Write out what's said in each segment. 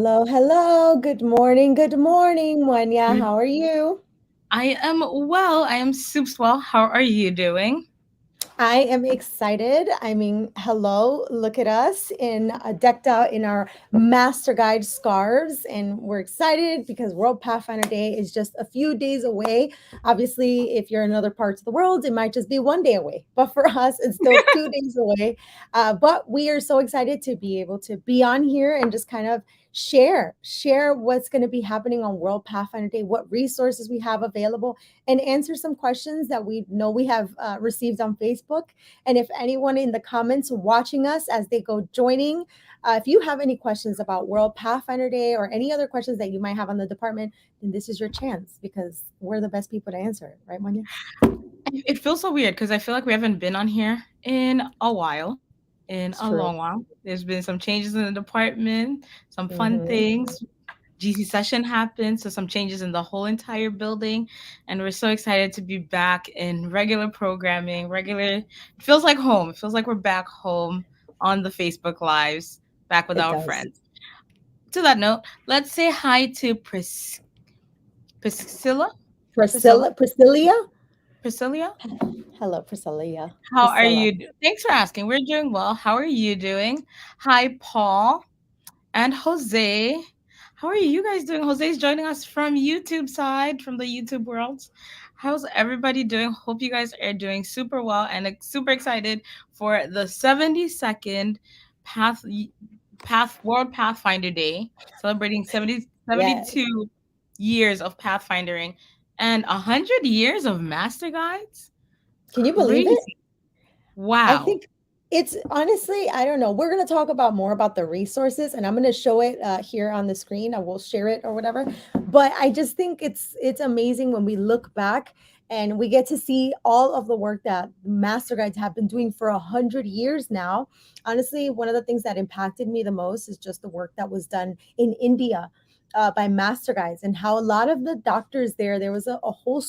Hello, hello. Good morning, Wanya. Good. How are you? I am well. I am soups well. How are you doing? I am excited. I mean, hello, look at us in decked out in our Master Guide scarves, and we're excited because World Pathfinder Day is just a few days away. Obviously, if you're in other parts of the world, it might just be one day away, but for us, it's still 2 days away. But we are so excited to be able to be on here and just kind of share what's going to be happening on World Pathfinder Day, what resources we have available, and answer some questions that we know we have received on Facebook. And if anyone in the comments watching us as they go joining, if you have any questions about World Pathfinder Day or any other questions that you might have on the department, then this is your chance because we're the best people to answer it, right, Manya? It feels so weird because I feel like we haven't been on here in a while, in It's a true. long while. There's been some changes in the department, some fun Hmm. things. GC session happened, so some changes in the whole entire building, and we're so excited to be back in regular programming. It feels like home. It feels like we're back home on the Facebook lives, back with It our does. friends. To that note, let's say hi to Priscilla. Priscilla? Priscilla. Priscilla? Hello, Priscilla. How are Priscilla. you? Thanks for asking. We're doing well. How are you doing? Hi, Paul and Jose. How are you guys doing? Jose's joining us from YouTube side, from the YouTube world. How's everybody doing? Hope you guys are doing super well and super excited for the 72nd Path World Pathfinder Day, celebrating 72 Yes. years of pathfindering and 100 years of master guides. Can you believe it? Crazy. I Wow. think it's honestly, I don't know. We're going to talk about more about the resources, and I'm going to show it here on the screen. I will share it or whatever. But I just think it's amazing when we look back and we get to see all of the work that master guides have been doing for 100 years now. Honestly, one of the things that impacted me the most is just the work that was done in India. By master guides, and how a lot of the doctors there was a whole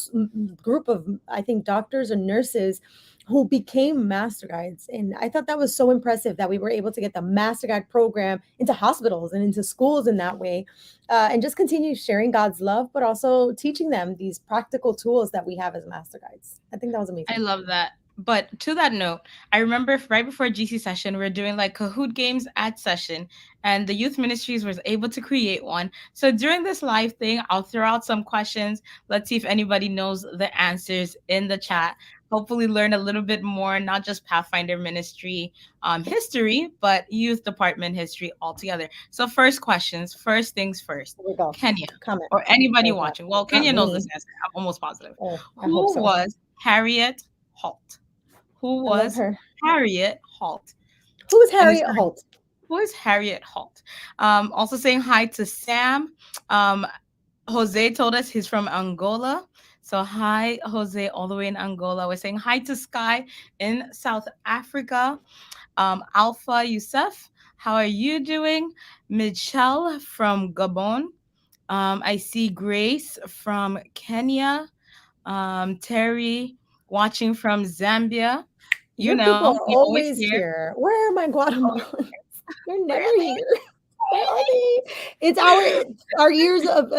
group of, I think, doctors and nurses who became master guides. And I thought that was so impressive that we were able to get the master guide program into hospitals and into schools in that way, and just continue sharing God's love, but also teaching them these practical tools that we have as master guides. I think that was I amazing. love that. But to that note, I remember right before GC session, we are doing like Kahoot games at session, and the youth ministries was able to create one. So during this live thing, I'll throw out some questions. Let's see if anybody knows the answers in the chat. Hopefully, learn a little bit more, not just Pathfinder ministry history, but youth department history altogether. So, first questions, first things first. Here we go. Kenya, Comment. or anybody Oh, God. watching. Well, Not Kenya knows this me. answer. I'm almost positive. Oh, I hope Who so. was Harriet Holt? Who I love was her. Harriet Holt? Who is And it's Harriet Holt? who is Harriet Holt? Also saying hi to Sam. Um, Jose told us he's from Angola. So hi, Jose, all the way in Angola. We're saying hi to Sky in South Africa. Alpha Youssef, how are you doing? Michelle from Gabon. I see Grace from Kenya. Terry watching from Zambia. You Your people know, are we always always here. here. Where are my Always Guatemalans? You're where never are they? here. Where are they? It's our years of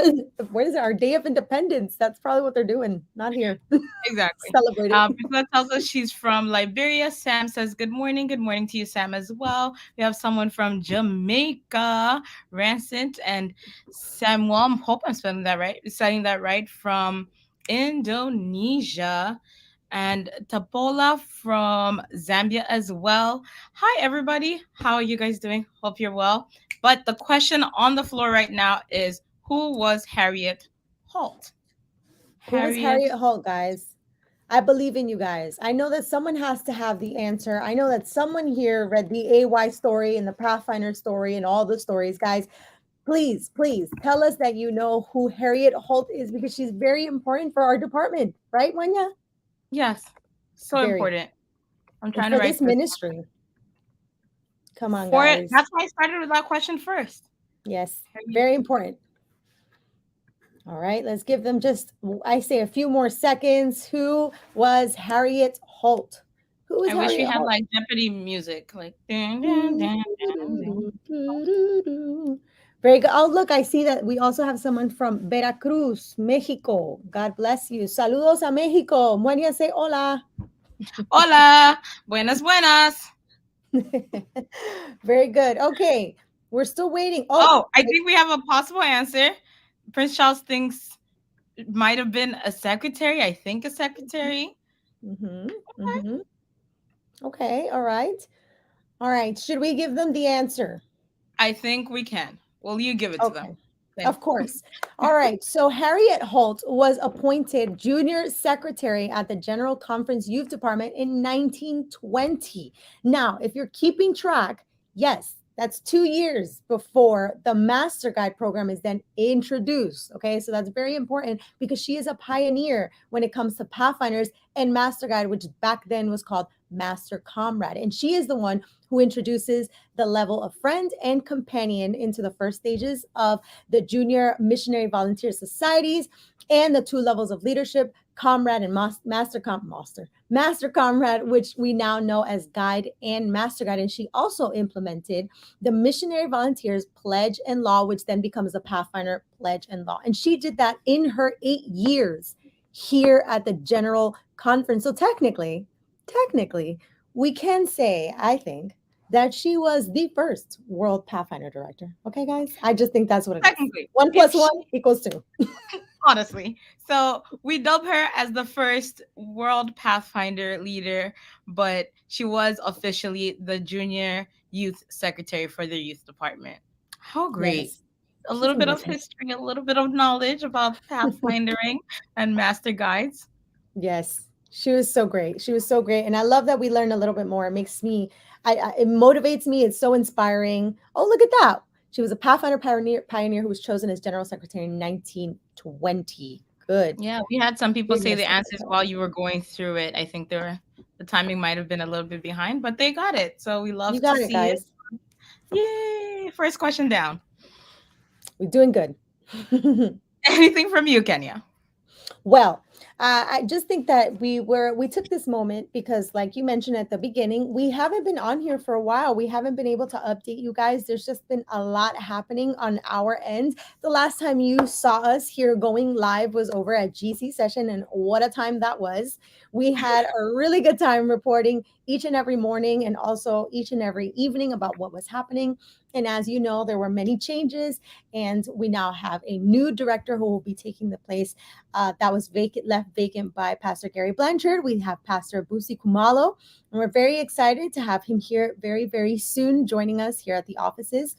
what is it? Our Day of Independence. That's probably what they're doing. Not here. Exactly. Celebrate it. Priscilla tells us she's from Liberia. Sam says, good morning. Good morning to you, Sam, as well. We have someone from Jamaica, Rancent, and Samuel. Hope I'm spelling that right, from Indonesia. And Tapola from Zambia as well. Hi, everybody. How are you guys doing? Hope you're well. But the question on the floor right now is, who was Harriet Holt? Who was Harriet. Harriet Holt, guys? I believe in you guys. I know that someone has to have the answer. I know that someone here read the AY story and the Pathfinder story and all the stories, guys. Please tell us that you know who Harriet Holt is because she's very important for our department, right, Wanya? Yes, so Very. important. I'm And trying to for write this this ministry. Come on, for it. guys. That's why I started with that question first. Yes, very important. All right, let's give them just, I say, a few more seconds. Who was Harriet Holt? Who is I wish we Harriet had Holt? like Jeopardy music, like dun, dun, Do, dun, do, dun, dun. do, do, do, do. Very good. Oh, look, I see that we also have someone from Veracruz, Mexico. God bless you. Saludos a Mexico. Muenya say hola. Hola, buenas, buenas. Very good. Okay, we're still waiting. Oh, Oh, I think we have a possible answer. Prince Charles thinks it might have been a secretary. I think a secretary. mm-hmm, mm-hmm. Okay, all right. All right. Should we give them the answer? I think we can. Will you give it to them? Okay. Then Of course. All right. So Harriet Holt was appointed junior secretary at the General Conference Youth Department in 1920. Now, if you're keeping track, yes, that's 2 years before the Master Guide program is then introduced. Okay. So that's very important because she is a pioneer when it comes to Pathfinders and Master Guide, which back then was called Master Comrade. And she is the one who introduces the level of friend and companion into the first stages of the junior missionary volunteer societies and the two levels of leadership, comrade and master comrade, which we now know as guide and master guide. And she also implemented the missionary volunteers pledge and law, which then becomes the Pathfinder pledge and law. And she did that in her 8 years here at the general conference. So technically, we can say, I think, that she was the first World Pathfinder director. Okay, guys? I just think that's what it is. technically, One if plus one she equals two. honestly. So we dub her as the first World Pathfinder leader, but she was officially the junior youth secretary for the youth department. How great. Yes. A She's little bit of amazing. history, a little bit of knowledge about pathfindering and master guides. Yes. She was so great. She was so great. And I love that we learned a little bit more. It makes me, it motivates me. It's so inspiring. Oh, look at that. She was a Pathfinder pioneer who was chosen as general secretary in 1920. Good. Yeah, we had some people say Goodness the answers sakes. while you were going through it. I think the timing might have been a little bit behind, but they got it. So we You love to got it, see it. guys. Yay! First question down. We're doing good. Anything from you, Kenya? Well, I just think that we took this moment because, like you mentioned at the beginning, we haven't been on here for a while. We haven't been able to update you guys. There's just been a lot happening on our end. The last time you saw us here going live was over at GC session, and what a time that was. We had a really good time reporting each and every morning and also each and every evening about what was happening. And as you know, there were many changes, and we now have a new director who will be taking the place that was left vacant by Pastor Gary Blanchard. We have Pastor Busi Kumalo, and we're very excited to have him here very, very soon, joining us here at the offices.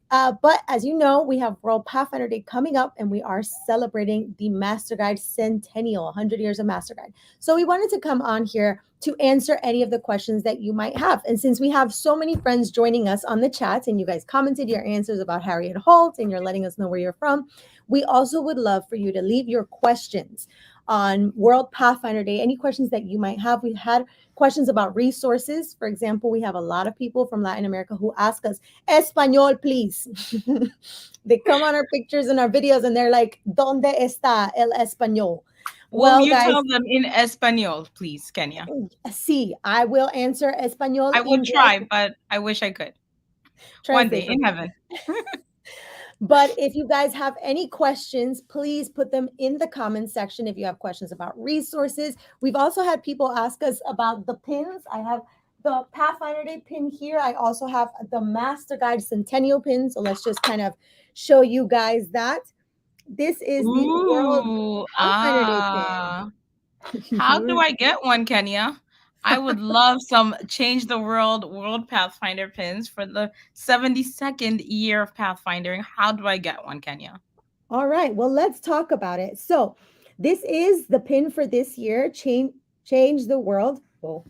But as you know, we have World Pathfinder Day coming up, and we are celebrating the Master Guide Centennial, 100 years of Master Guide. So we wanted to come on here to answer any of the questions that you might have. And since we have so many friends joining us on the chat, and you guys commented your answers about Harriet Holt, and you're letting us know where you're from, we also would love for you to leave your questions on World Pathfinder Day. Any questions that you might have. We've had questions about resources. For example, we have a lot of people from Latin America who ask us, Espanol, please. They come on our pictures and our videos and they're like, ¿Dónde está el español? Will Well, you guys, tell them in Espanol, please, Kenya? sí, I will answer español I would English try, but I wish I could. One day translate for in me. heaven. But if you guys have any questions, please put them in the comments section if you have questions about resources. We've also had people ask us about the pins. I have the Pathfinder Day pin here. I also have the Master Guide Centennial pin. So let's just kind of show you guys that. This is the World Ooh, Pathfinder Day pin. how do I get one, Kenya? I would love some change the world Pathfinder pins for the 72nd year of Pathfindering. How do I get one, Kenya? All right. Well, let's talk about it. So, this is the pin for this year. Change the world. Well,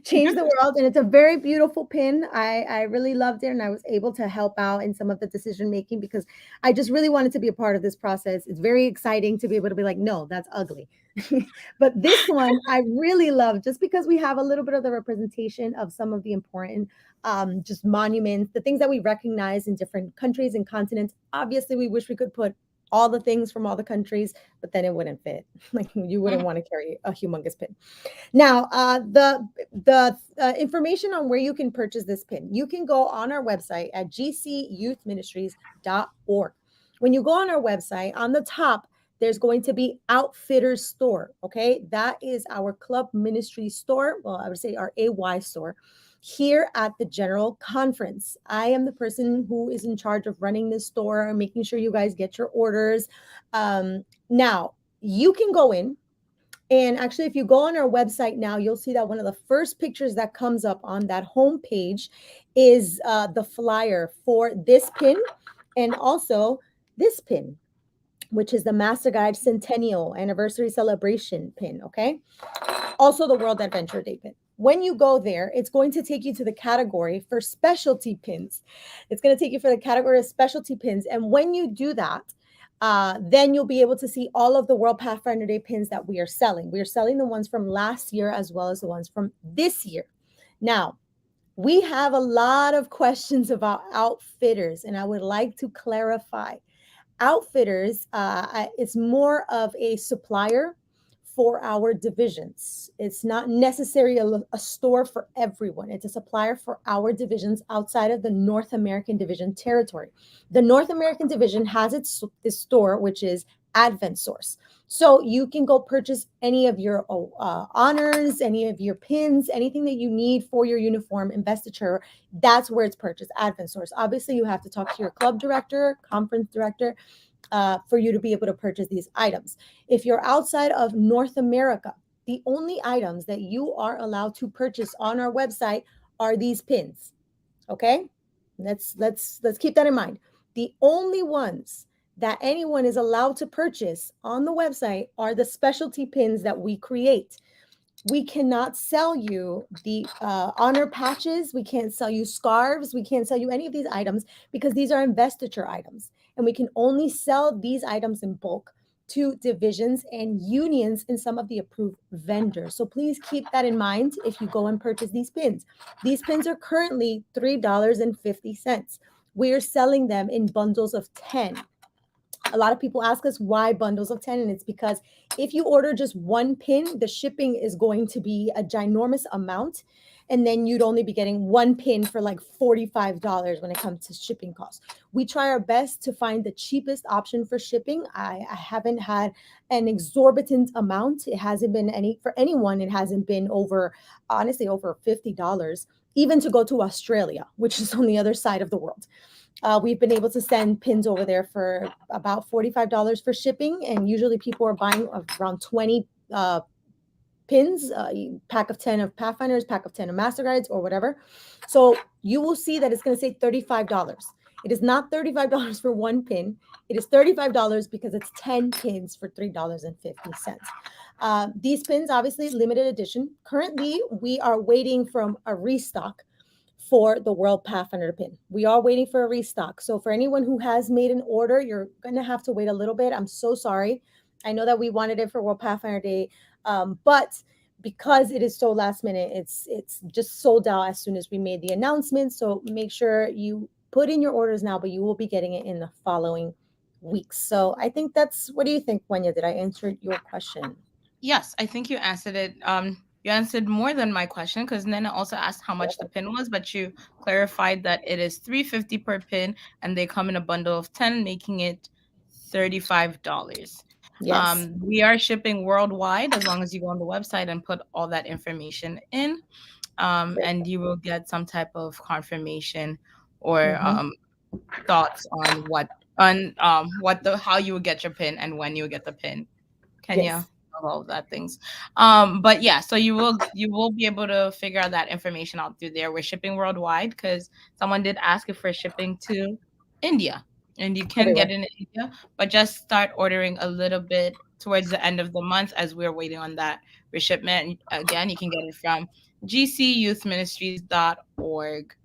change the world, and it's a very beautiful pin. I really loved it, and I was able to help out in some of the decision making because I just really wanted to be a part of this process. It's very exciting to be able to be like, no, that's ugly. But this one I really love just because we have a little bit of the representation of some of the important just monuments, the things that we recognize in different countries and continents. Obviously, we wish we could put all the things from all the countries, but then it wouldn't fit. Like you wouldn't Mhm. want to carry a humongous pin. Now, the information on where you can purchase this pin, you can go on our website at gcyouthministries.org. When you go on our website, on the top, there's going to be Outfitters Store. Okay, that is our club ministry store. Well, I would say our AY store here at the General Conference. I am the person who is in charge of running this store and making sure you guys get your orders. Now, you can go in and actually, if you go on our website now, you'll see that one of the first pictures that comes up on that home page is the flyer for this pin and also this pin, which is the Master Guide Centennial Anniversary Celebration pin. Okay. Also, the World Adventure Day pin. When you go there, it's going to take you to the category for specialty pins. It's going to take you for the category of specialty pins. And when you do that, then you'll be able to see all of the World Pathfinder Day pins that we are selling. We are selling the ones from last year as well as the ones from this year. Now, we have a lot of questions about outfitters, and I would like to clarify. Outfitters is more of a supplier for our divisions. It's not necessarily a store for everyone. It's a supplier for our divisions outside of the North American division territory. The North American division has this store, which is Advent Source. So you can go purchase any of your honors, any of your pins, anything that you need for your uniform investiture. That's where it's purchased, Advent Source. Obviously, you have to talk to your club director, conference director, for you to be able to purchase these items. If you're outside of North America, the only items that you are allowed to purchase on our website are these pins. Okay, let's keep that in mind. The only ones that anyone is allowed to purchase on the website are the specialty pins that we create. We cannot sell you the honor patches. We can't sell you scarves. We can't sell you any of these items because these are investiture items. And we can only sell these items in bulk to divisions and unions and some of the approved vendors. So please keep that in mind if you go and purchase these pins. These pins are currently $3.50. We are selling them in bundles of 10. A lot of people ask us why bundles of 10, and it's because if you order just one pin, the shipping is going to be a ginormous amount, and then you'd only be getting one pin for like $45 when it comes to shipping costs. We try our best to find the cheapest option for shipping. I haven't had an exorbitant amount. It hasn't been any for anyone. It hasn't been over, honestly, over $50, even to go to Australia, which is on the other side of the world. We've been able to send pins over there for about $45 for shipping, and usually people are buying around 20 pins, pack of 10 of Pathfinders, pack of 10 of Master Guides, or whatever. So you will see that it's going to say $35. It is not $35 for one pin. It is $35 because it's 10 pins for $3.50. These pins, obviously, limited edition. Currently, we are waiting from a restock for the World Pathfinder pin. We are waiting for a restock. So for anyone who has made an order, you're going to have to wait a little bit. I'm so sorry. I know that we wanted it for World Pathfinder Day, but because it is so last minute, it's just sold out as soon as we made the announcement. So make sure you put in your orders now, but you will be getting it in the following weeks. So I think that's, what do you think, Wenya? Did I answer your question? Yes, I think you answered it. You answered more than my question because Nana also asked how much the pin was, but you clarified that it is 350 per pin, and they come in a bundle of 10, making it $35. Yes. We are shipping worldwide as long as you go on the website and put all that information in, and you will get some type of confirmation or Mm-hmm. thoughts on what the how you would get your pin and when you would get the pin. Kenya, Yes. all of that things. But yeah, so you will be able to figure out that information out through there. We're shipping worldwide because someone did ask if we're shipping to India, and you can get Everywhere. it in India, but just start ordering a little bit towards the end of the month as we're waiting on that reshipment. Again, you can get it from gcyouthministries.org.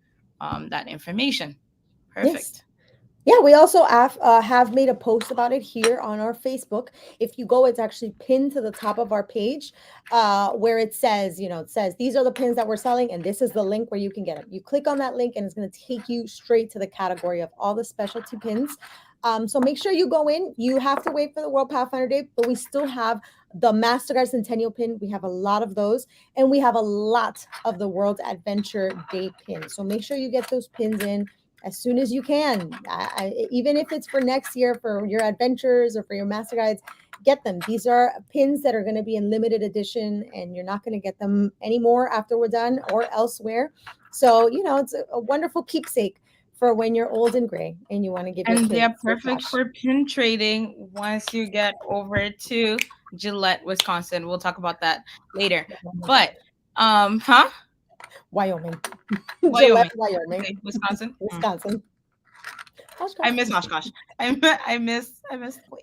That information. Yes. Perfect. Yeah, we also have made a post about it here on our Facebook. If you go, it's actually pinned to the top of our page, where it says, it says these are the pins that we're selling, and this is the link where you can get them. You click on that link, and it's going to take you straight to the category of all the specialty pins. So make sure you go in. You have to wait for the World Pathfinder Day, but we still have the Mastercard Centennial pin. We have a lot of those, and we have a lot of the World Adventure Day pins. So make sure you get those pins in as soon as you can. Even if it's for next year for your adventures or for your master guides, get them. These are pins that are going to be in limited edition, and you're not going to get them anymore after we're done or elsewhere. So, it's a wonderful keepsake for when you're old and gray and you want to give your And kids they're their perfect cash. for pin trading once you get over to Gillette, Wisconsin. We'll talk about that later. But huh? Wyoming. Gillette, Wyoming. Wyoming. Okay, Wisconsin. Wisconsin. I Oshkosh. miss Oshkosh. I miss the place.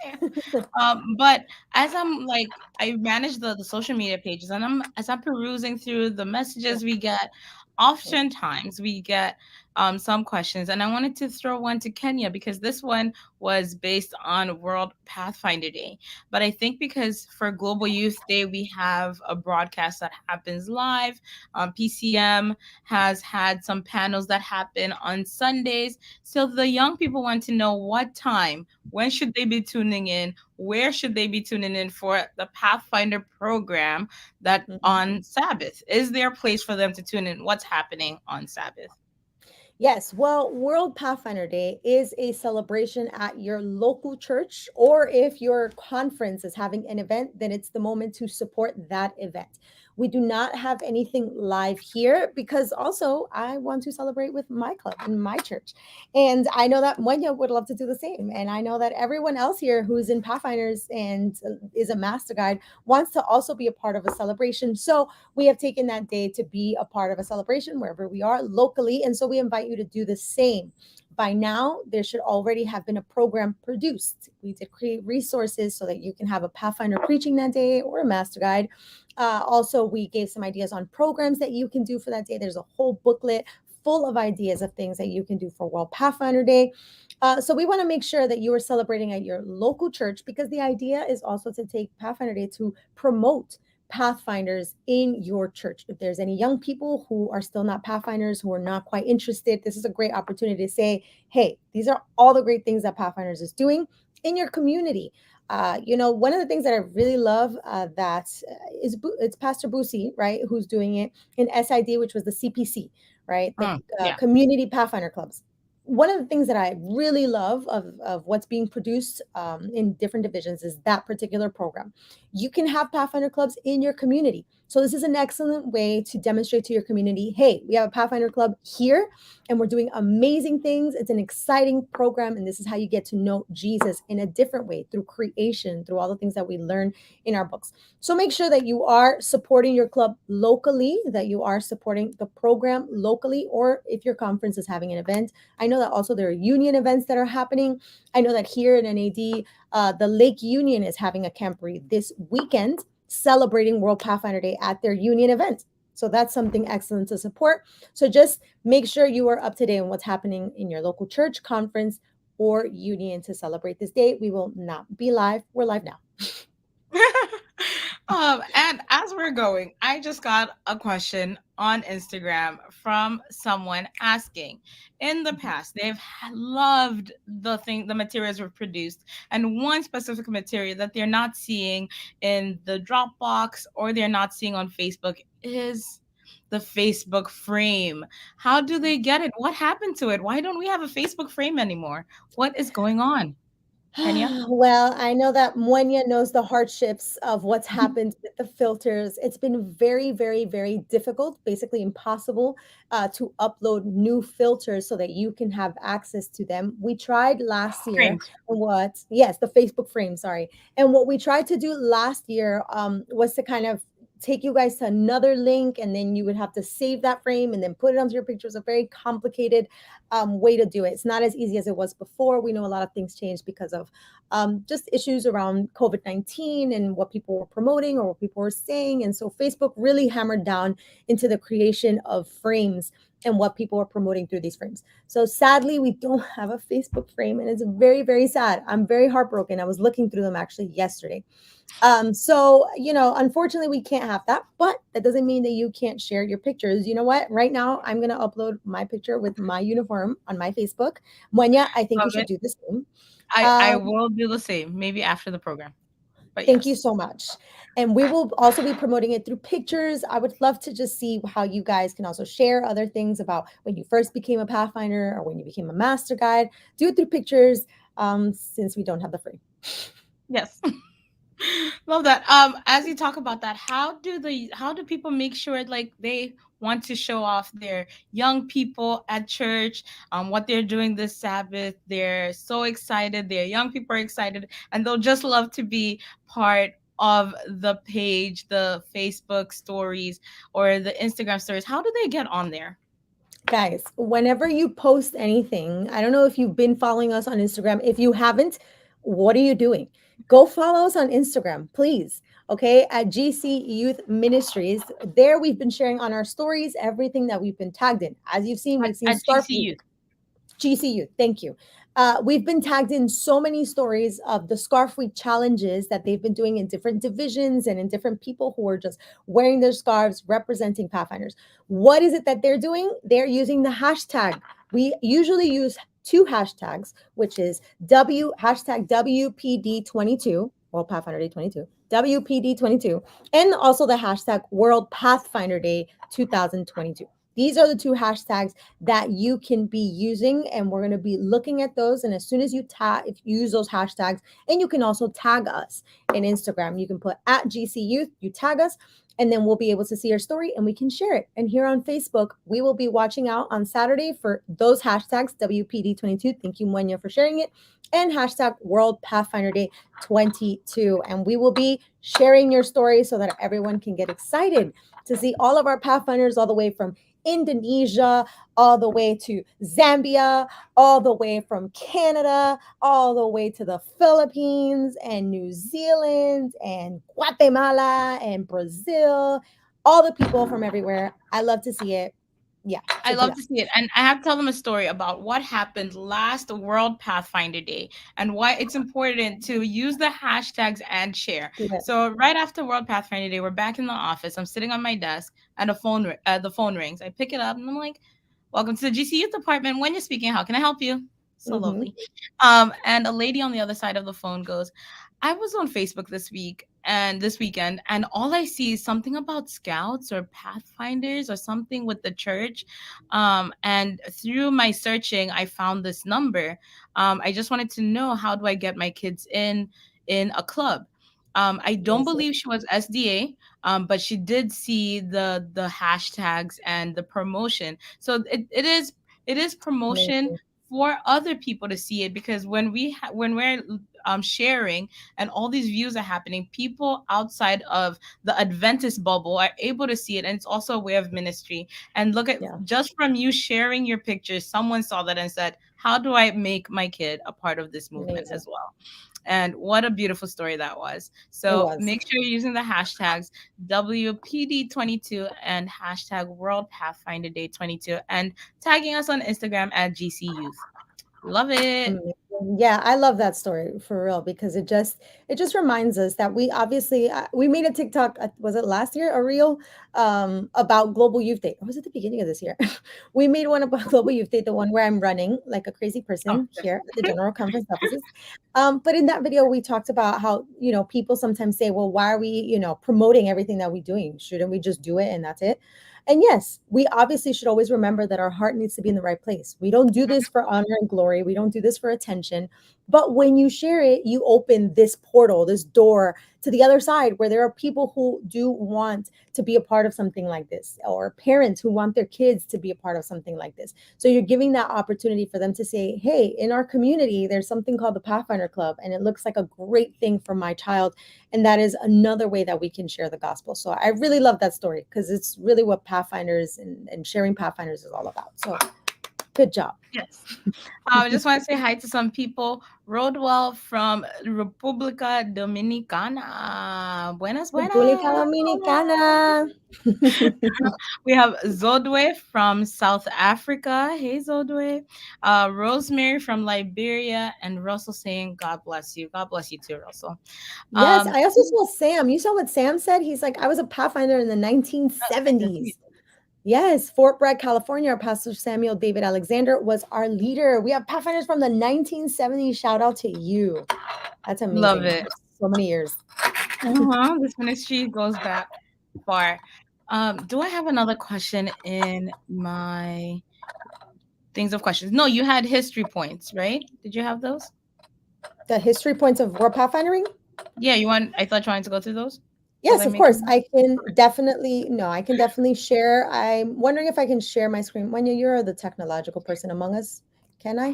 Yeah. But as I'm like, I manage the social media pages, and as I'm perusing through the messages we get, oftentimes we get some questions, and I wanted to throw one to Kenya because this one was based on World Pathfinder Day. But I think because for Global Youth Day we have a broadcast that happens live. PCM has had some panels that happen on Sundays, so the young people want to know what time, when should they be tuning in? Where should they be tuning in for the Pathfinder program that Mhm. on Sabbath? Is there a place for them to tune in? What's happening on Sabbath? Yes, well, World Pathfinder Day is a celebration at your local church, or if your conference is having an event, then it's the moment to support that event. We do not have anything live here because also I want to celebrate with my club and my church. And I know that Monya would love to do the same. And I know that everyone else here who's in Pathfinders and is a master guide wants to also be a part of a celebration. So we have taken that day to be a part of a celebration wherever we are locally. And so we invite you to do the same. By now, there should already have been a program produced. We did create resources so that you can have a Pathfinder preaching that day or a master guide. Also, we gave some ideas on programs that you can do for that day. There's a whole booklet full of ideas of things that you can do for World Pathfinder Day. So we want to make sure that you are celebrating at your local church because the idea is also to take Pathfinder Day to promote Pathfinders in your church. If there's any young people who are still not Pathfinders, who are not quite interested, this is a great opportunity to say, hey, these are all the great things that Pathfinders is doing in your community. One of the things that I really love that is it's Pastor Boosie, right, who's doing it in SID, which was the CPC, right, the Yeah. Community Pathfinder Clubs. One of the things that I really love of what's being produced in different divisions is that particular program. You can have Pathfinder clubs in your community. So this is an excellent way to demonstrate to your community, hey, we have a Pathfinder club here and we're doing amazing things. It's an exciting program. And this is how you get to know Jesus in a different way through creation, through all the things that we learn in our books. So make sure that you are supporting your club locally, that you are supporting the program locally, or if your conference is having an event. I know that also there are union events that are happening. I know that here in NAD, the Lake Union is having a camporee this weekend celebrating World Pathfinder Day at their union event. So that's something excellent to support. So just make sure you are up to date on what's happening in your local church, conference, or union to celebrate this day. We will not be live. We're live now. And as we're going, I just got a question on Instagram from someone asking. In the past, they've loved the materials we've produced, and one specific material that they're not seeing in the Dropbox or they're not seeing on Facebook is the Facebook frame. How do they get it? What happened to it? Why don't we have a Facebook frame anymore? What is going on, Kenya? Well, I know that Moenia knows the hardships of what's happened with the filters. It's been very, very, very difficult, basically impossible, to upload new filters so that you can have access to them. We tried last year, Frames. yes, the Facebook frame, sorry. And what we tried to do last year was to kind of take you guys to another link, and then you would have to save that frame and then put it onto your picture. It's a very complicated way to do it. It's not as easy as it was before. We know a lot of things changed because of just issues around COVID-19 and what people were promoting or what people were saying. And so Facebook really hammered down into the creation of frames and what people are promoting through these frames. So sadly, we don't have a Facebook frame, and it's very, very sad. I'm very heartbroken. I was looking through them actually yesterday. So unfortunately, we can't have that, but that doesn't mean that you can't share your pictures. You know what? Right now, I'm gonna upload my picture with my uniform on my Facebook. Monya, I think you Love should it. do the same. I Um, will do the same, maybe after the program. But Thank you yes. so much. And we will also be promoting it through pictures. I would love to just see how you guys can also share other things about when you first became a Pathfinder or when you became a master guide. Do it through pictures, since we don't have the frame. Yes. Love that. As you talk about that, how do people make sure like they want to show off their young people at church, what they're doing this Sabbath? They're so excited. Their young people are excited, and they'll just love to be part of the page, the Facebook stories, or the Instagram stories. How do they get on there? Guys, whenever you post anything, I don't know if you've been following us on Instagram. If you haven't, what are you doing? Go follow us on Instagram, please. Okay, at GC Youth Ministries. There we've been sharing on our stories everything that we've been tagged in. As you've seen, we've seen At scarf GCU. week. GCU, thank you. We've been tagged in so many stories of the Scarf Week challenges that they've been doing in different divisions and in different people who are just wearing their scarves representing Pathfinders. What is it that they're doing? They're using the hashtag. We usually use two hashtags, which is hashtag WPD22, World Pathfinder Day 22, WPD22, and also the hashtag World Pathfinder Day 2022. These are the two hashtags that you can be using, and we're going to be looking at those. And as soon as you if you use those hashtags, and you can also tag us in Instagram, you can put at GC Youth, you tag us, and then we'll be able to see your story and we can share it. And here on Facebook, we will be watching out on Saturday for those hashtags, WPD22. Thank you, Muenya, for sharing it. And hashtag World Pathfinder Day 22. And we will be sharing your story so that everyone can get excited to see all of our Pathfinders all the way from Indonesia, all the way to Zambia, all the way from Canada, all the way to the Philippines and New Zealand and Guatemala and Brazil, all the people from everywhere. I love to see it. Yeah, I check it love out. to see it. And I have to tell them a story about what happened last World Pathfinder Day and why it's important to use the hashtags and share. Do it. So right after World Pathfinder Day, we're back in the office. I'm sitting on my desk and the phone rings. I pick it up and I'm like, "Welcome to the GC Youth Department. When you're speaking, how can I help you?" So Mm-hmm. lovely. And a lady on the other side of the phone goes, "I was on Facebook this weekend, and all I see is something about scouts or pathfinders or something with the church. And through my searching, I found this number. I just wanted to know, how do I get my kids in a club?" I don't Amazing. believe she was SDA, but she did see the hashtags and the promotion. So it is promotion Amazing. for other people to see it, because when we're sharing and all these views are happening, people outside of the Adventist bubble are able to see it, and it's also a way of ministry. And look at, Yeah, just from you sharing your pictures, someone saw that and said, "How do I make my kid a part of this movement amazing. as well?" And what a beautiful story that was. It So was. make sure you're using the hashtags WPD22 and hashtag World Pathfinder Day 22 and tagging us on Instagram at GC Youth. Love it. Amazing. Yeah, I love that story for real because it just reminds us that we obviously we made a TikTok, was it last year, a reel, about Global Youth Day, or was it the beginning of this year? We made one about Global Youth Day, the one where I'm running like a crazy Oh, person yes. here at the General Conference offices. But in that video, we talked about how people sometimes say, "Well, why are we promoting everything that we're doing? Shouldn't we just do it and that's it?" And yes, we obviously should always remember that our heart needs to be in the right place. We don't do this for honor and glory. We don't do this for attention. But when you share it, you open this portal, this door to the other side where there are people who do want to be a part of something like this, or parents who want their kids to be a part of something like this. So you're giving that opportunity for them to say, "Hey, in our community, there's something called the Pathfinder Club, and it looks like a great thing for my child." And that is another way that we can share the gospel. So I really love that story because it's really what Pathfinders and sharing Pathfinders is all about. So Good job. Yes. I just want to say hi to some people. Rodwell from República Dominicana. Buenas, República buenas. Hola. Dominicana. We have Zodwe from South Africa. Hey, Zodwe. Rosemary from Liberia. And Russell saying, God bless you. God bless you too, Russell. Yes, Um, I also saw Sam. You saw what Sam said? He's like, I was a Pathfinder in the I see. 1970s. Yes, Fort Bragg, California. Our Pastor Samuel David Alexander was our leader. We have Pathfinders from the 1970s. Shout out to you. That's Love amazing. it. That's so many years. This ministry goes back far. Do I have another question in my things of questions? No, you had history points, right? Did you have those? The history points of World Pathfindering? Yeah, you want, I thought, trying to go through those. Was Yes, I of course. making I can okay. definitely, no, I can definitely share. I'm wondering if I can share my screen. Wenya, you're the technological person among us. Can I?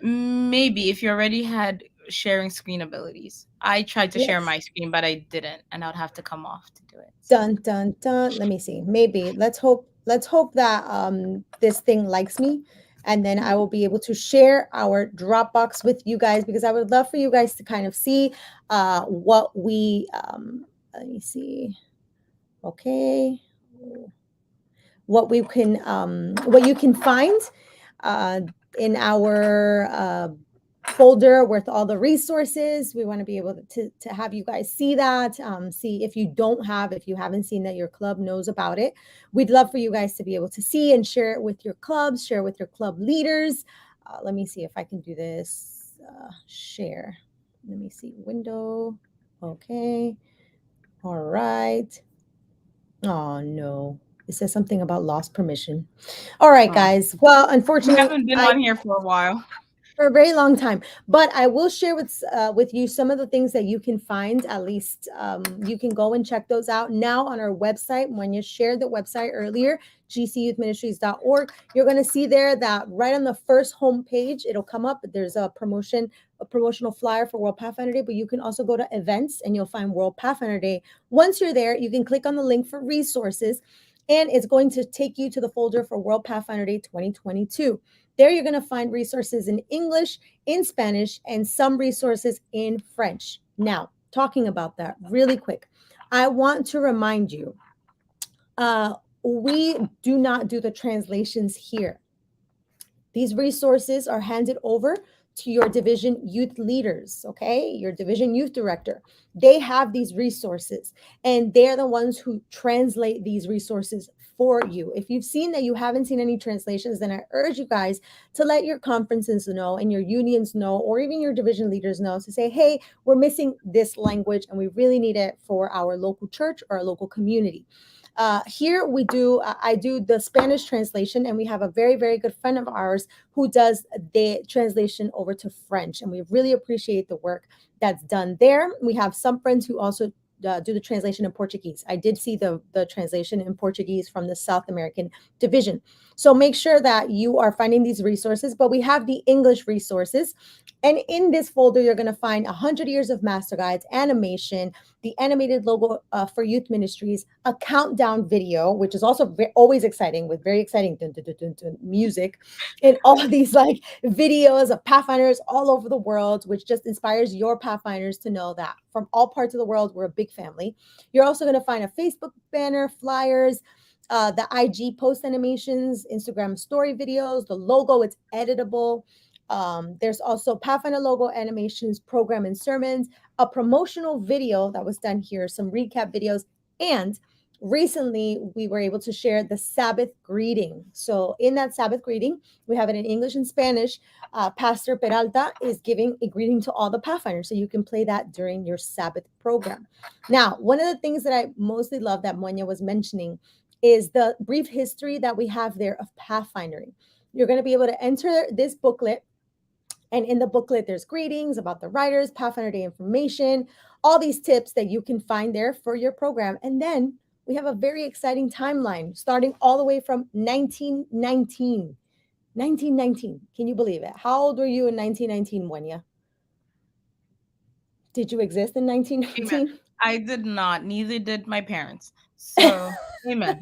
Maybe if you already had sharing screen abilities. I tried to share Let's my screen, but I didn't, and I'd have to come off to do it. So dun dun dun. Let me see. Maybe let's hope that this thing likes me, and then I will be able to share our Dropbox with you guys because I would love for you guys to kind of see what we let me see. Okay. What you can find uh, in our folder with all the resources. We want to be able to have you guys see that, see if you haven't seen that, your club knows about it. We'd love for you guys to be able to see and share it with your clubs, share with your club leaders. Let me see if I can do this. Share. Let me see. Window. Okay. All right. Oh no. It says something about lost permission. All right, oh, guys. Well, we unfortunately, haven't been I on here for a while. for a very long time. But I will share with you some of the things that you can find. At least you can go and check those out now on our website. When you shared the website earlier, gcyouthministries.org, you're going to see there that right on the first homepage, it'll come up. There's a promotional flyer for World Pathfinder Day, but you can also go to events and you'll find World Pathfinder Day. Once you're there, you can click on the link for resources, and it's going to take you to the folder for World Pathfinder Day 2022. There you're going to find resources in English, in Spanish, and some resources in French. Now, talking about that really quick, I want to remind you uh, we do not do the translations here. These resources are handed over to your division youth leaders, okay? Your division youth director. They have these resources and they're the ones who translate these resources for you. If you've seen that you haven't seen any translations, then I urge you guys to let your conferences know and your unions know, or even your division leaders know, to say, hey, we're missing this language and we really need it for our local church or our local community. Here we do, I do the Spanish translation, and we have a very, very good friend of ours who does the translation over to French. And we really appreciate the work that's done there. We have some friends who also do the translation in Portuguese. I did see the translation in Portuguese from the South American division. So make sure that you are finding these resources, but we have the English resources. And in this folder, you're going to find 100 years of master guides, animation, the animated logo for youth ministries, a countdown video, which is also always exciting with very exciting dun, dun, dun, dun, dun, music, and all these like videos of Pathfinders all over the world, which just inspires your Pathfinders to know that from all parts of the world, we're a big family. You're also going to find a Facebook banner, flyers, the IG post animations, Instagram story videos, the logo, it's editable. There's also Pathfinder logo animations, program and sermons, a promotional video that was done here, some recap videos, and recently we were able to share the Sabbath greeting. So in that Sabbath greeting, we have it in English and Spanish. Pastor Peralta is giving a greeting to all the Pathfinders, so you can play that during your Sabbath program. Now, one of the things that I mostly love that Monya was mentioning is the brief history that we have there of pathfindering. You're going to be able to enter this booklet, and in the booklet, there's greetings about the writers, Pathfinder Day information, all these tips that you can find there for your program. And then we have a very exciting timeline starting all the way from 1919. 1919. Can you believe it? How old were you in 1919, Wenya? Did you exist in Amen. 1919? I did not. Neither did my parents. So, amen.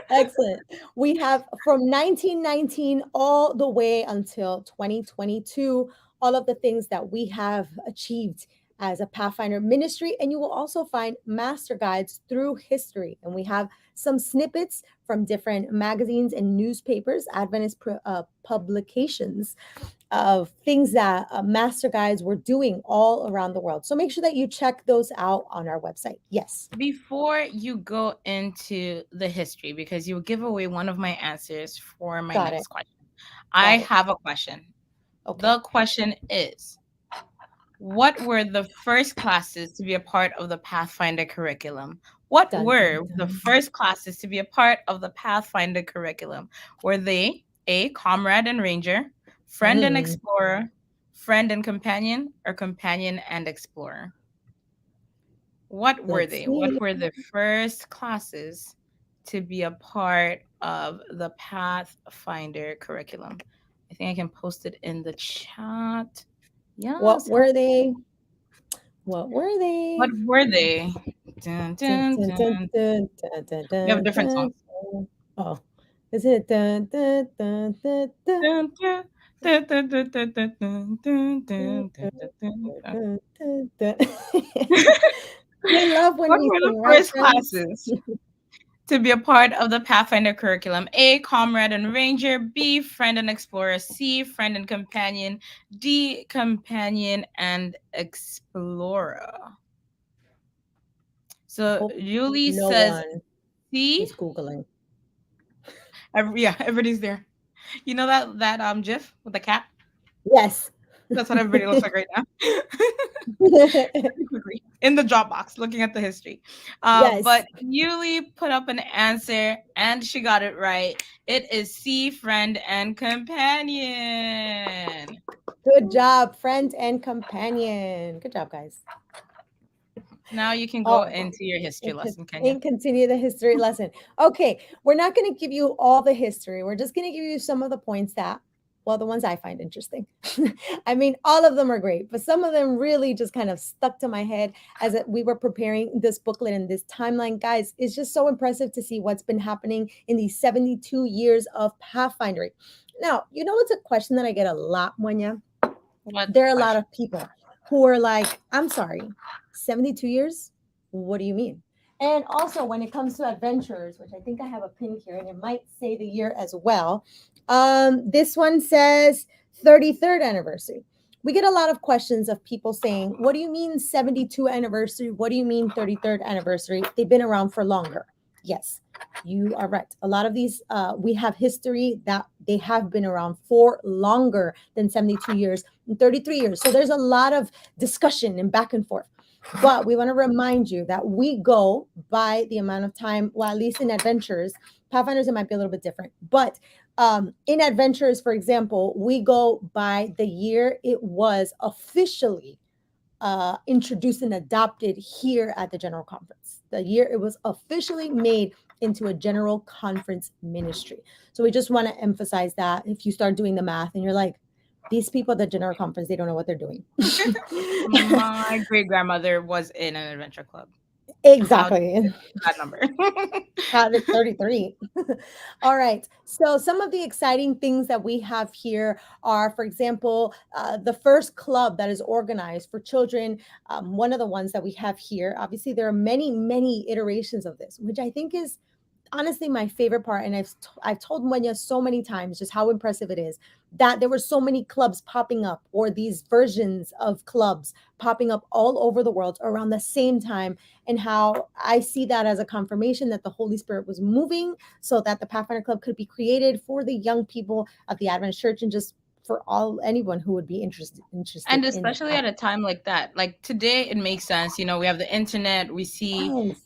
Excellent. We have from 1919 all the way until 2022, all of the things that we have achieved as a Pathfinder ministry. And you will also find master guides through history. And we have some snippets from different magazines and newspapers, Adventist publications of things that master guides were doing all around the world. So make sure that you check those out on our website. Yes, Before you go into the history, because you will give away one of my answers for my got it. next question, I Got it. have a question. Okay. The question is, what were the first classes to be a part of the Pathfinder curriculum? What Dun, dun, were the dun. first classes to be a part of the Pathfinder curriculum? Were they A, Comrade and Ranger, Friend and Mm, Explorer, Friend and Companion, or Companion and Explorer? What were let's they? see. What were the first classes to be a part of the Pathfinder curriculum? I think I can post it in the chat. What Yes. were they? What were What they? were they? Dun, Dun, dun, dun, dun, dun. dun, dun, dun, We have dun, different dun, songs. dun. Oh, is it dun, dun, dun, dun, dun, Dun, dun, dun, dun, dun, dun, dun, dun, dun, dun, dun, dun, dun, dun, dun. dun, dun, dun. We love when What we were the sing, right, first friends? classes to be a part of the Pathfinder curriculum? A, Comrade and Ranger. B, Friend and Explorer. C, Friend and Companion. D, Companion and Explorer. I So hope Julie no says one C. is Googling. Yeah, everybody's there. You know that GIF with the cat? Yes. That's what everybody looks like right now. Quickly in the Dropbox, looking at the history. Yes. But Yuli put up an answer and she got it right. It is C, Friend and Companion. Good job, friend and companion. Good job, guys. Now you can go Oh, into your history lesson, Kenya. and continue the history lesson. Okay, we're not going to give you all the history. We're just going to give you some of the points that, well, the ones I find interesting. I mean, all of them are great, but some of them really just kind of stuck to my head as we were preparing this booklet and this timeline. Guys, it's just so impressive to see what's been happening in these 72 years of Pathfindering. Now, you know, it's a question that I get a lot, Muenya. What There are a lot question? of people who are like, I'm sorry, 72 years? What do you mean? And also, when it comes to adventures, which I think I have a pin here, and it might say the year as well. This one says 33rd anniversary. We get a lot of questions of people saying, what do you mean 72 anniversary? What do you mean 33rd anniversary? They've been around for longer. Yes, you are right. A lot of these, we have history that they have been around for longer than 72 years and 33 years. So there's a lot of discussion and back and forth. But we want to remind you that we go by the amount of time, well, at least in adventures, Pathfinders, it might be a little bit different. But in adventures, for example, we go by the year it was officially introduced and adopted here at the General Conference. The year it was officially made into a General Conference ministry. So we just want to emphasize that if you start doing the math and you're like, these people at the General Conference, they don't know what they're doing. My great grandmother was in an adventure club. How did Exactly. that number? Out of 33. All right. So, some of the exciting things that we have here are, for example, the first club that is organized for children. One of the ones that we have here, obviously, there are many, many iterations of this, which I think is honestly my favorite part. And I've told Muenya so many times just how impressive it is that there were so many clubs popping up, or these versions of clubs popping up all over the world around the same time, and how I see that as a confirmation that the Holy Spirit was moving so that the Pathfinder Club could be created for the young people of the Adventist Church, and just for all anyone who would be interested And in especially that. at a time like that. Like today, it makes sense. You know, we have the internet, we see Yes.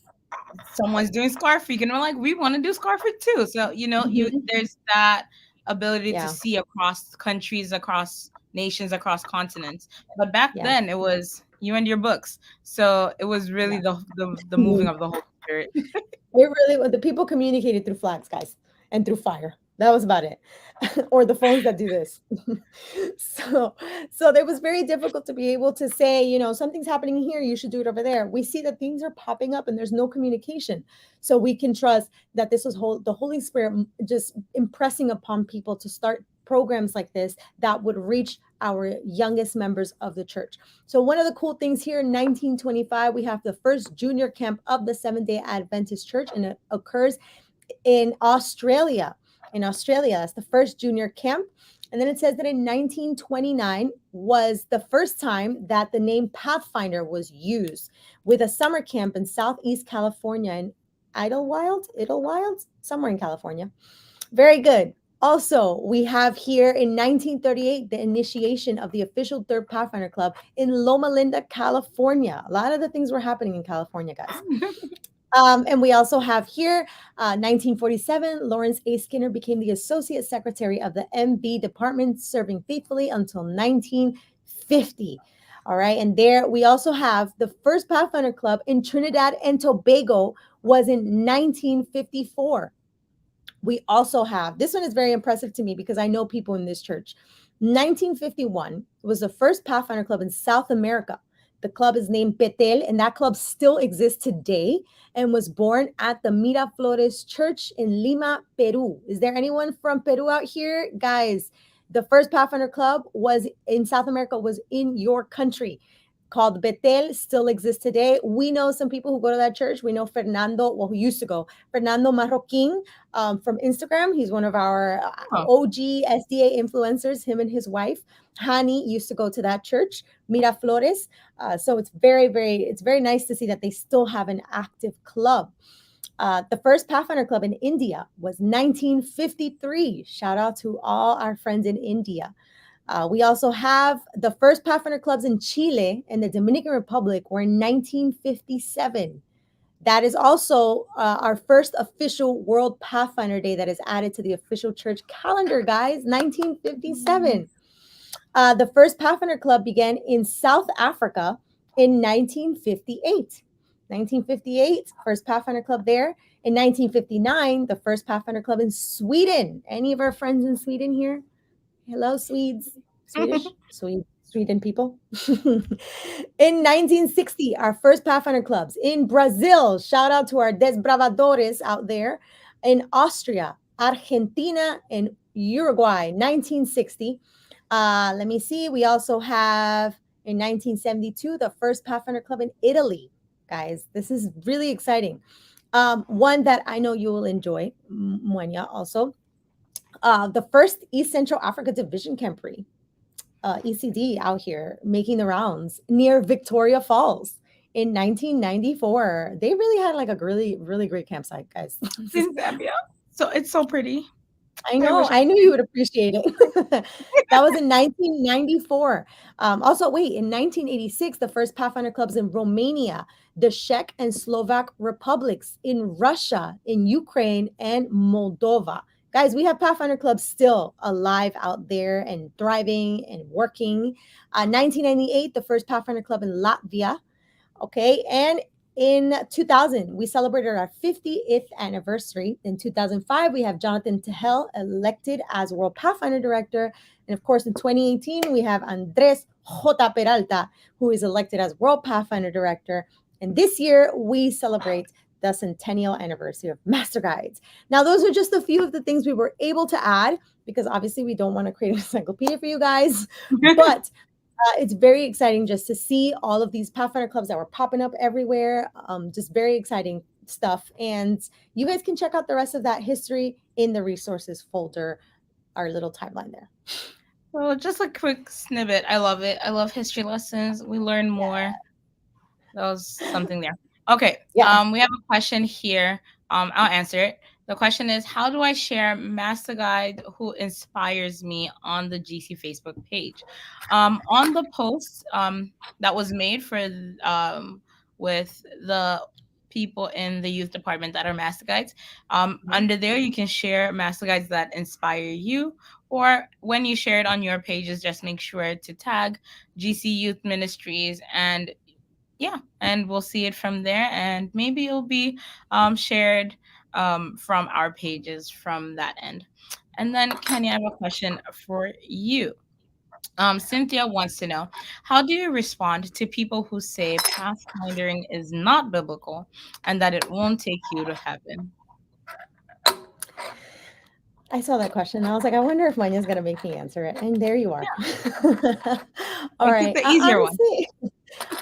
someone's doing scarf freak and we're like, we want to do scarf freak too. So you know, you Mhm. there's that ability to Yeah. see across countries, across nations, across continents. But back Yeah. then it was you and your books, so it was really Yeah. the moving of the Holy Spirit. It really was. The people communicated through flags, guys, and through fire. That was about it. Or the phones that do this. so so it was very difficult to be able to say, something's happening here, you should do it over there. We see that things are popping up and there's no communication. So we can trust that this was the Holy Spirit just impressing upon people to start programs like this that would reach our youngest members of the church. So one of the cool things here in 1925, we have the first junior camp of the Seventh-day Adventist Church, and it occurs in Australia. In Australia, that's the first junior camp. And then it says that in 1929 was the first time that the name Pathfinder was used, with a summer camp in Southeast California, in Idlewild, somewhere in California. Very good. Also, we have here in 1938 the initiation of the official Third Pathfinder Club in Loma Linda, California. A lot of the things were happening in California, guys. And we also have here 1947, Lawrence A. Skinner became the Associate Secretary of the MB Department, serving faithfully until 1950. All right. And there we also have the first Pathfinder Club in Trinidad and Tobago was in 1954. We also have, this one is very impressive to me because I know people in this church. 1951 was the first Pathfinder Club in South America. The club is named Betel, and that club still exists today and was born at the Miraflores Church in Lima, Peru. Is there anyone from Peru out here? Guys, the first Pathfinder Club was in South America, was in your country, called Betel, still exists today. We know some people who go to that church. We know Fernando, well, who used to go, Fernando Marroquin from Instagram. He's one of our Oh, OG SDA influencers, him and his wife. Hani used to go to that church, Miraflores. So it's very nice to see that they still have an active club. The first Pathfinder Club in India was 1953. Shout out to all our friends in India. We also have the first Pathfinder clubs in Chile and the Dominican Republic were in 1957. That is also our first official World Pathfinder Day that is added to the official church calendar, guys. 1957. The first Pathfinder Club began in South Africa in 1958. 1958, first Pathfinder Club there. In 1959, the first Pathfinder Club in Sweden. Any of our friends in Sweden here? Hello, Swedes, Sweden people. In 1960, our first Pathfinder clubs in Brazil. Shout out to our Desbravadores out there. In Austria, Argentina, and Uruguay, 1960. Let me see. We also have in 1972 the first Pathfinder club in Italy. Guys, this is really exciting. One that I know you will enjoy, Muenya, also the first East Central Africa Division Camporee, ECD, out here making the rounds near Victoria Falls in 1994. They really had like a really, really great campsite, guys. it's in Zambia. So it's so pretty. I I know. wish I I knew could you see. would appreciate it. That was in 1994. Also, wait, in 1986, the first Pathfinder clubs in Romania, the Czech and Slovak republics, in Russia, in Ukraine, and Moldova. Guys, we have Pathfinder clubs still alive out there and thriving and working. 1998, the first Pathfinder club in Latvia. Okay. And in 2000, we celebrated our 50th anniversary. In 2005, we have Jonathan Tehel elected as World Pathfinder Director. And of course, in 2018, we have Andres J. Peralta, who is elected as World Pathfinder Director. And this year, we celebrate the centennial anniversary of Master Guides. Now, those are just a few of the things we were able to add because obviously we don't want to create an encyclopedia for you guys. But it's very exciting just to see all of these Pathfinder clubs that were popping up everywhere. Just very exciting stuff. And you guys can check out the rest of that history in the resources folder, our little timeline there. So just a quick snippet. I love it. I love history lessons. We learn more. That was something there. Okay. Yes. We have a question here. I'll answer it. The question is, how do I share Master Guide who inspires me on the GC Facebook page? On the post that was made for with the people in the youth department that are Master Guides, under there you can share Master Guides that inspire you. Or when you share it on your pages, just make sure to tag GC Youth Ministries, and yeah, and we'll see it from there, and maybe it'll be shared from our pages from that end. And then, Kenny, I have a question for you. Cynthia wants to know, how do you respond to people who say pathfinding is not biblical and that it won't take you to heaven? I saw that question. And I was like, I wonder if Manya's going to make me answer it. And there you are. All I took right. the easier one.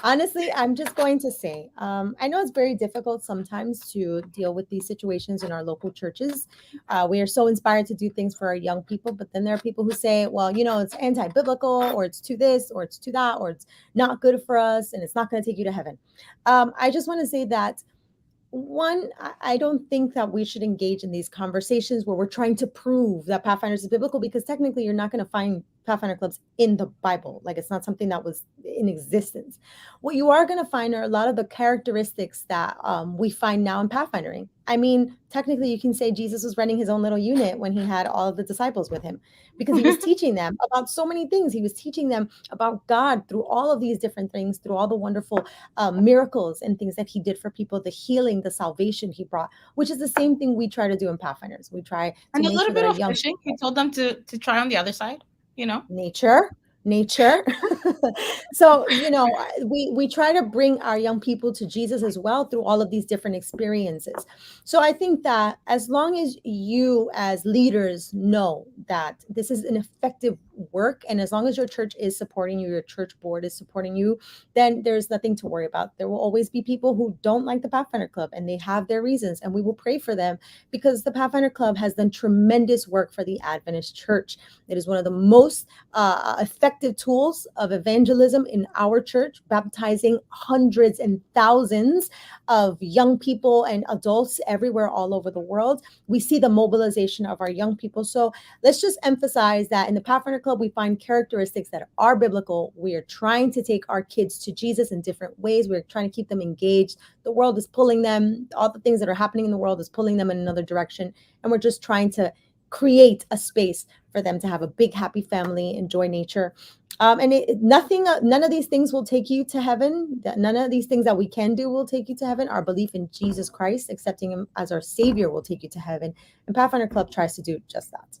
Honestly, I'm just going to say, I know it's very difficult sometimes to deal with these situations in our local churches. We are so inspired to do things for our young people, but then there are people who say, well, it's anti-biblical, or it's to this, or it's to that, or it's not good for us, and it's not going to take you to heaven. I just want to say that one, I don't think that we should engage in these conversations where we're trying to prove that Pathfinders is biblical, because technically you're not going to find Pathfinder clubs in the Bible. Like, it's not something that was in existence. What you are going to find are a lot of the characteristics that we find now in Pathfindering. I mean, technically you can say Jesus was running his own little unit when he had all of the disciples with him, because he was teaching them about so many things. He was teaching them about God through all of these different things, through all the wonderful miracles and things that he did for people, the healing, the salvation he brought, which is the same thing we try to do in Pathfinders. We try to And a make little sure that bit our of young fishing. He told them to try on the other side, you know? nature. So we try to bring our young people to Jesus as well through all of these different experiences. So I think that as long as you as leaders know that this is an effective work, and as long as your church is supporting you, your church board is supporting you, then there's nothing to worry about. There will always be people who don't like the Pathfinder Club, and they have their reasons, and we will pray for them, because the Pathfinder Club has done tremendous work for the Adventist church. It is one of the most effective tools of evangelism in our church, baptizing hundreds and thousands of young people and adults everywhere all over the world. We see the mobilization of our young people. So let's just emphasize that in the Pathfinder Club, we find characteristics that are biblical. We are trying to take our kids to Jesus in different ways. We're trying to keep them engaged. The world is pulling them. All the things that are happening in the world is pulling them in another direction. And we're just trying to create a space for them to have a big, happy family, enjoy nature. None of these things will take you to heaven. None of these things that we can do will take you to heaven. Our belief in Jesus Christ, accepting him as our savior, will take you to heaven. And Pathfinder Club tries to do just that.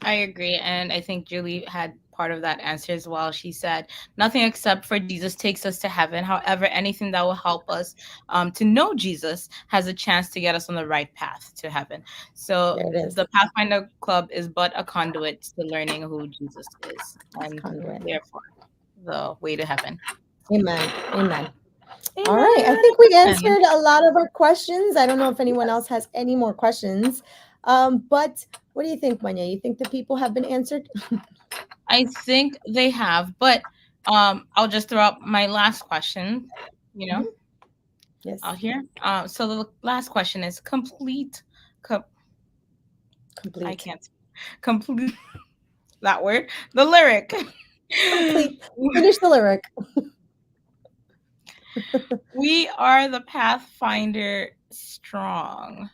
I agree. And I think Julie had part of that answer as well. She said, nothing except for Jesus takes us to heaven. However, anything that will help us to know Jesus has a chance to get us on the right path to heaven. So There it is. the Pathfinder Club is but a conduit to learning who Jesus is, It's and conduit. therefore the way to heaven. Amen. Amen. All right. I Amen. think we Amen. answered a lot of our questions. I don't know if anyone else has any more questions. But what do you think, Manya? You think the people have been answered? I think they have, but I'll just throw out my last question, you know, Mhm. Yes. out here. So the last question is complete. Co- I Complete. can't complete that word. The lyric. Complete. Finish the lyric. We are the Pathfinder strong.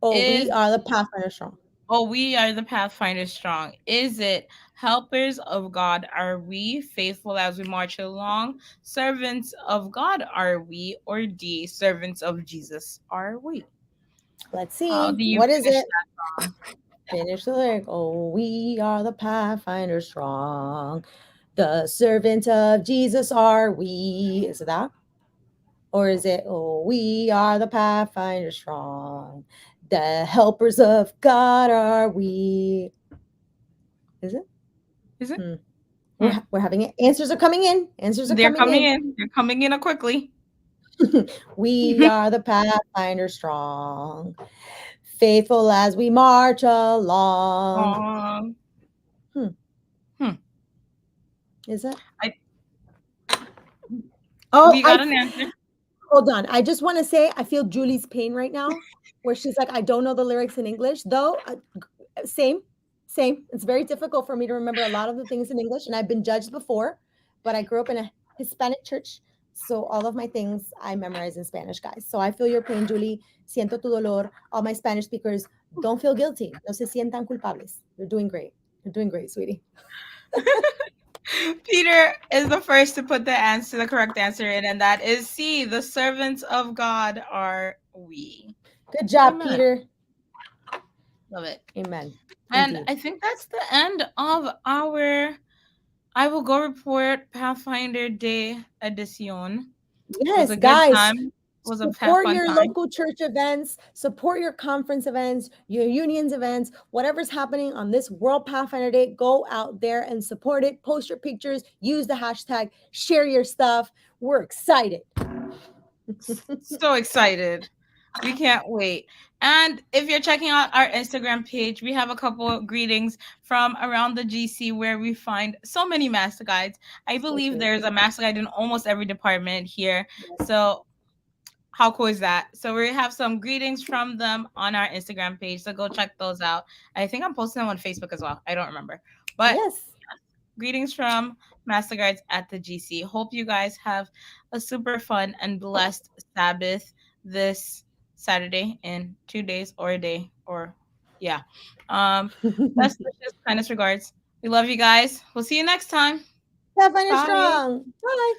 Oh, we Is are the Pathfinder strong. Oh, we are the Pathfinder strong. Is it helpers of God are we, faithful as we march along? Servants of God are we, or D, servants of Jesus are we? Let's How see. do you What is finish it? that song? Finish the lyric. Oh, we are the Pathfinder strong. The servant of Jesus are we. Is it that? Or is it, oh, we are the Pathfinder strong. The helpers of God are we. Is it? Is it? Hmm. Hmm. We're having it. Answers are coming in. Answers are They're coming coming in. in. They're coming in quickly. We are the Pathfinder strong. Faithful as we march along. um, Hmm. hmm. Is it? I, Oh, we got an answer. hold on. I just want to say I feel Julie's pain right now, where she's like, I don't know the lyrics in English, though. Same, same. It's very difficult for me to remember a lot of the things in English, and I've been judged before, but I grew up in a Hispanic church, so all of my things I memorize in Spanish, guys. So I feel your pain, Julie. Siento tu dolor. All my Spanish speakers, don't feel guilty. No se sientan culpables. You're doing great. You're doing great, sweetie. Peter is the first to put the correct answer in, and that is C. The servants of God are we. Good job, Amen. Peter. Love it. Amen. And Indeed. I think that's the end of our I Will Go Report Pathfinder Day edition. It was Yes, a good guys, time. It was a support fun your time. local church events, support your conference events, your unions events, whatever's happening on this World Pathfinder Day. Go out there and support it. Post your pictures, use the hashtag, share your stuff. We're excited. So excited. We can't wait. And if you're checking out our Instagram page, we have a couple of greetings from around the GC where we find so many master guides. I So believe true. there's a master guide in almost every department here. Yes. So how cool is that? So we have some greetings from them on our Instagram page. So go check those out. I think I'm posting them on Facebook as well. I don't remember. But Yes. greetings from Master Guides at the GC. Hope you guys have a super fun and blessed Sabbath this Saturday in 2 days or a day or yeah. Um, best wishes, kindest regards. We love you guys. We'll see you next time. Pathfinder Bye. strong. Bye.